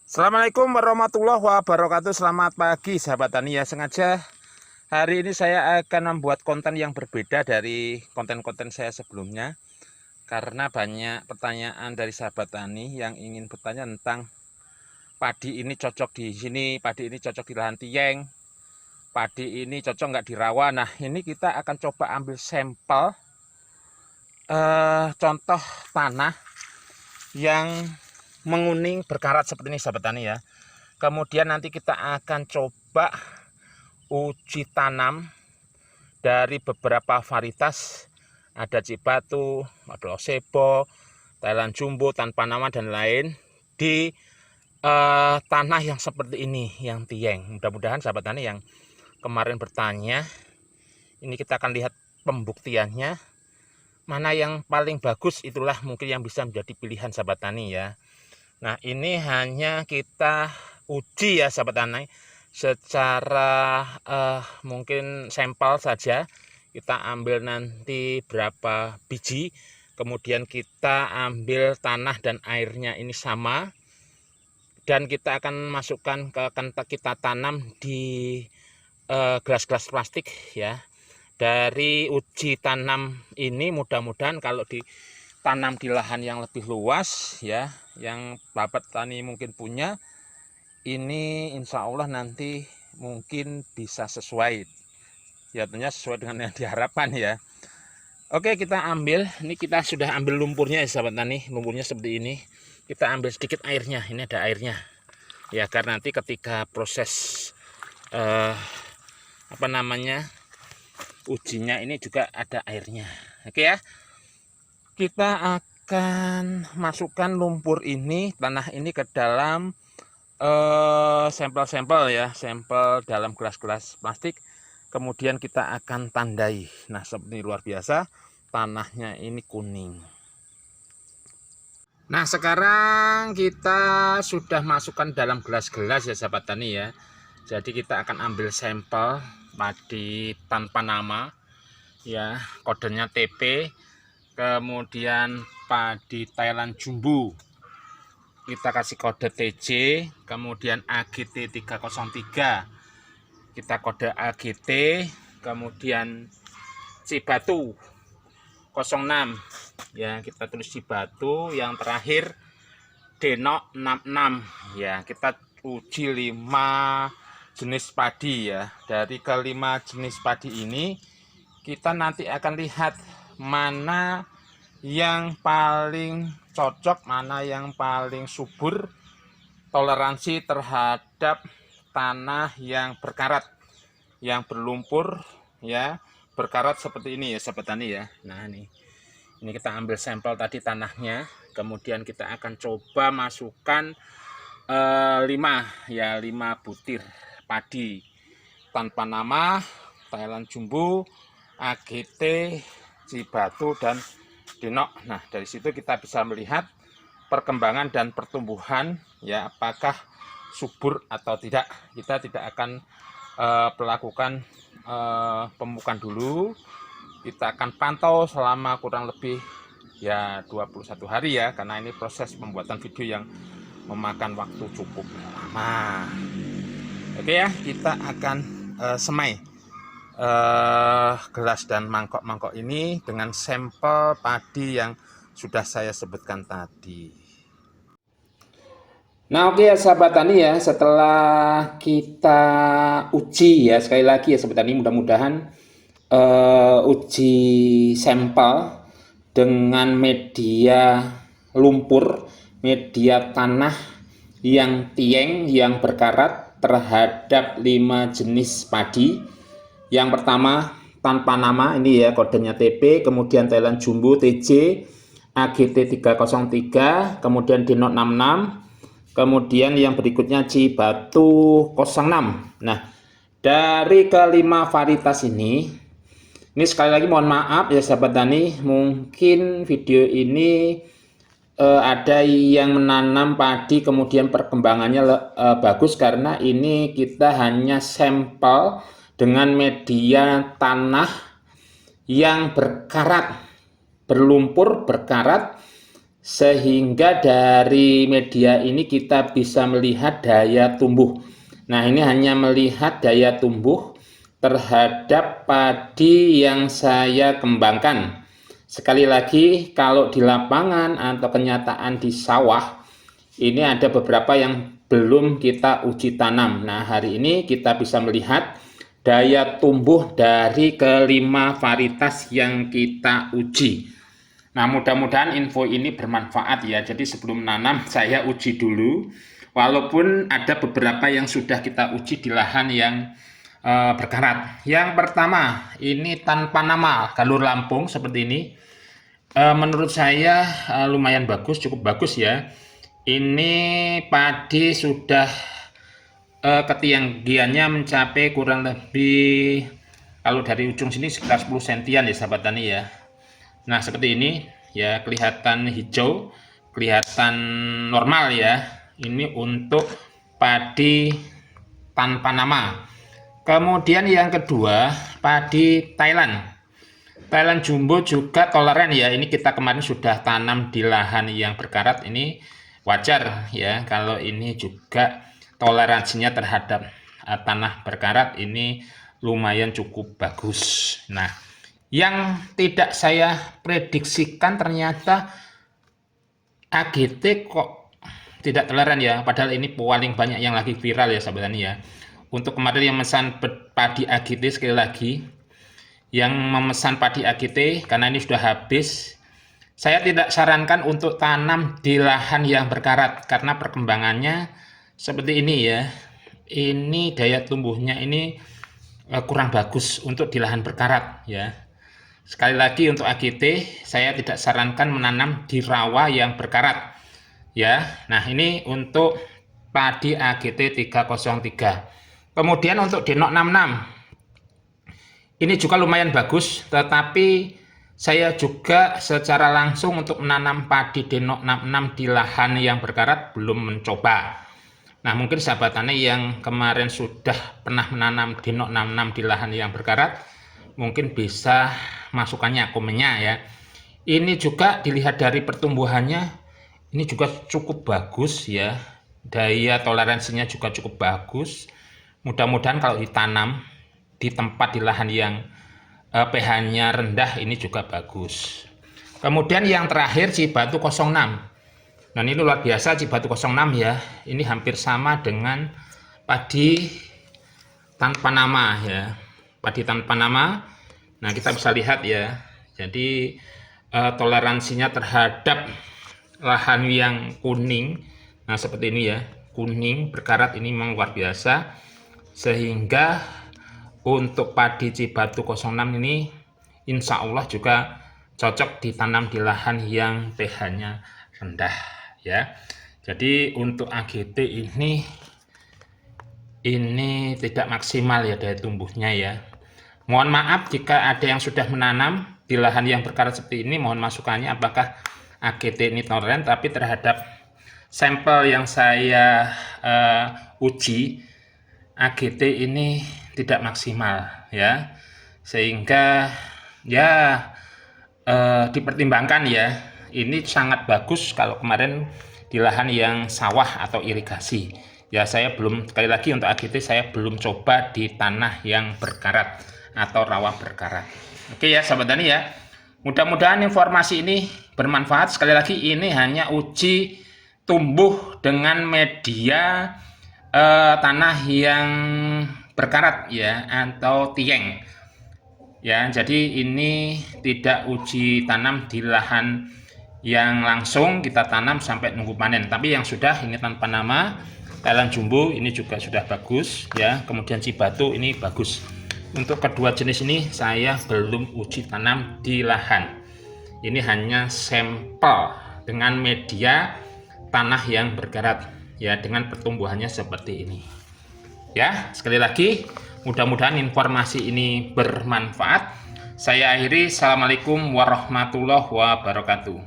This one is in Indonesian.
Assalamualaikum warahmatullahi wabarakatuh. Selamat pagi sahabat tani ya. Sengaja hari ini saya akan membuat konten yang berbeda dari konten-konten saya sebelumnya, karena banyak pertanyaan dari sahabat tani yang ingin bertanya tentang padi ini cocok di sini, padi ini cocok di lahan Tieng, padi ini cocok nggak di rawa. Nah, ini kita akan coba ambil sampel contoh tanah yang menguning berkarat seperti ini sahabat tani ya. Kemudian nanti kita akan coba uji tanam dari beberapa varietas. Ada Cibatu, ada Osebo, Thailand Jumbo, tanpa nama dan lain di tanah yang seperti ini, yang Tieng. Mudah-mudahan sahabat tani yang kemarin bertanya, ini kita akan lihat pembuktiannya. Mana yang paling bagus, itulah mungkin yang bisa menjadi pilihan sahabat tani ya. Nah, ini hanya kita uji ya sahabat tani, secara mungkin sampel saja. Kita ambil nanti berapa biji, kemudian kita ambil tanah dan airnya ini sama, dan kita akan masukkan kita tanam di gelas-gelas plastik ya. Dari uji tanam ini mudah-mudahan kalau ditanam di lahan yang lebih luas ya, yang bapak tani mungkin punya, ini insya Allah nanti mungkin bisa sesuai ya, tentunya sesuai dengan yang diharapkan ya. Oke, kita ambil, ini kita sudah ambil lumpurnya ya sahabat tani. Lumpurnya seperti ini, kita ambil sedikit airnya, ini ada airnya ya, karena nanti ketika proses ujinya ini juga ada airnya. Oke ya, kita akan masukkan lumpur ini, tanah ini ke dalam sampel-sampel ya, sampel dalam gelas-gelas plastik. Kemudian kita akan tandai. Nah, seperti luar biasa, tanahnya ini kuning. Nah, sekarang kita sudah masukkan dalam gelas-gelas ya sahabat tani ya. Jadi kita akan ambil sampel padi tanpa nama ya, kodenya TP, kemudian padi Thailand Jumbo kita kasih kode TJ, kemudian AGT 303 kita kode AGT, kemudian Cibatu 06 ya, kita tulis Cibatu, yang terakhir Denok 66 ya. Kita uji 5 jenis padi ya. Dari kelima jenis padi ini kita nanti akan lihat mana yang paling cocok, mana yang paling subur toleransi terhadap tanah yang berkarat, yang berlumpur ya, berkarat seperti ini ya sahabat tani ya. Nah, ini kita ambil sampel tadi tanahnya, kemudian kita akan coba masukkan 5 butir padi tanpa nama, Thailand Jumbo, AGT, Cibatu, dan Denok. Nah, dari situ kita bisa melihat perkembangan dan pertumbuhan ya, apakah subur atau tidak. Kita tidak akan melakukan pemupukan dulu. Kita akan pantau selama kurang lebih ya 21 hari ya, karena ini proses pembuatan video yang memakan waktu cukup lama. Oke ya, kita akan semai gelas dan mangkok-mangkok ini dengan sampel padi yang sudah saya sebutkan tadi. Nah, oke ya sahabat tani ya, setelah kita uji ya, sekali lagi ya sahabat tani, mudah-mudahan uji sampel dengan media lumpur, media tanah yang Tieng, yang berkarat terhadap 5 jenis padi. Yang pertama tanpa nama, ini ya kodenya TP, kemudian Thailand Jumbo TJ, AGT 303, kemudian Denok 66, kemudian yang berikutnya Cibatu 06. Nah, dari kelima varietas ini sekali lagi mohon maaf ya sahabat tani, mungkin video ini ada yang menanam padi kemudian perkembangannya bagus, karena ini kita hanya sampel dengan media tanah yang berkarat, berlumpur, berkarat, sehingga dari media ini kita bisa melihat daya tumbuh. Nah, ini hanya melihat daya tumbuh terhadap padi yang saya kembangkan. Sekali lagi, kalau di lapangan atau kenyataan di sawah, ini ada beberapa yang belum kita uji tanam. Nah, hari ini kita bisa melihat daya tumbuh dari kelima varietas yang kita uji. Nah, mudah-mudahan info ini bermanfaat ya. Jadi sebelum nanam saya uji dulu. Walaupun ada beberapa yang sudah kita uji di lahan yang berkarat. Yang pertama, ini tanpa nama, galur Lampung seperti ini. Menurut saya lumayan bagus, cukup bagus ya. Ini padi sudah ketinggiannya mencapai kurang lebih, kalau dari ujung sini sekitar 10 sentian ya sahabat tani ya. Nah, seperti ini ya, kelihatan hijau, kelihatan normal ya. Ini untuk padi tanpa nama. Kemudian yang kedua, padi Thailand. Thailand Jumbo juga toleran ya. Ini kita kemarin sudah tanam di lahan yang berkarat. Ini wajar ya kalau ini juga toleransinya terhadap tanah berkarat ini lumayan cukup bagus. Nah, yang tidak saya prediksikan ternyata AGT kok tidak toleran ya, padahal ini paling banyak yang lagi viral ya sahabat tani ya. Untuk kemarin yang memesan padi AGT, sekali lagi yang memesan padi AGT karena ini sudah habis, saya tidak sarankan untuk tanam di lahan yang berkarat karena perkembangannya seperti ini ya. Ini daya tumbuhnya ini kurang bagus untuk di lahan berkarat ya. Sekali lagi untuk AGT saya tidak sarankan menanam di rawa yang berkarat ya. Nah, ini untuk padi AGT 303. Kemudian untuk Denok 66 ini juga lumayan bagus, tetapi saya juga secara langsung untuk menanam padi Denok 66 di lahan yang berkarat belum mencoba. Nah, mungkin sahabat tani yang kemarin sudah pernah menanam Denok 66 di lahan yang berkarat mungkin bisa masukannya, komennya ya. Ini juga dilihat dari pertumbuhannya, ini juga cukup bagus ya. Daya toleransinya juga cukup bagus. Mudah-mudahan kalau ditanam di tempat di lahan yang pH-nya rendah ini juga bagus. Kemudian yang terakhir Cibatu 06. Nah, ini luar biasa Cibatu 06 ya. Ini hampir sama dengan padi tanpa nama ya. Padi tanpa nama. Nah, kita bisa lihat ya. Jadi toleransinya terhadap lahan yang kuning, nah seperti ini ya, kuning berkarat ini memang luar biasa. Sehingga untuk padi Cibatu 06 ini insya Allah juga cocok ditanam di lahan yang pH-nya rendah ya. Jadi untuk AGT ini tidak maksimal ya daya tumbuhnya ya. Mohon maaf jika ada yang sudah menanam di lahan yang berkarat seperti ini, mohon masukannya apakah AGT ini toleran. Tapi terhadap sampel yang saya uji, AGT ini tidak maksimal ya, sehingga ya dipertimbangkan ya. Ini sangat bagus kalau kemarin di lahan yang sawah atau irigasi ya. Saya belum, sekali lagi untuk AGT saya belum coba di tanah yang berkarat atau rawa berkarat. Oke ya sahabat tani ya, mudah-mudahan informasi ini bermanfaat. Sekali lagi ini hanya uji tumbuh dengan media tanah yang berkarat ya atau tieng ya. Jadi ini tidak uji tanam di lahan yang langsung kita tanam sampai nunggu panen, tapi yang sudah ini tanpa nama. Thailand Jumbo ini juga sudah bagus ya. Kemudian Cibatu ini bagus. Untuk kedua jenis ini saya belum uji tanam di lahan. Ini hanya sampel dengan media tanah yang berkarat ya, dengan pertumbuhannya seperti ini ya. Sekali lagi mudah-mudahan informasi ini bermanfaat. Saya akhiri, assalamualaikum warahmatullahi wabarakatuh.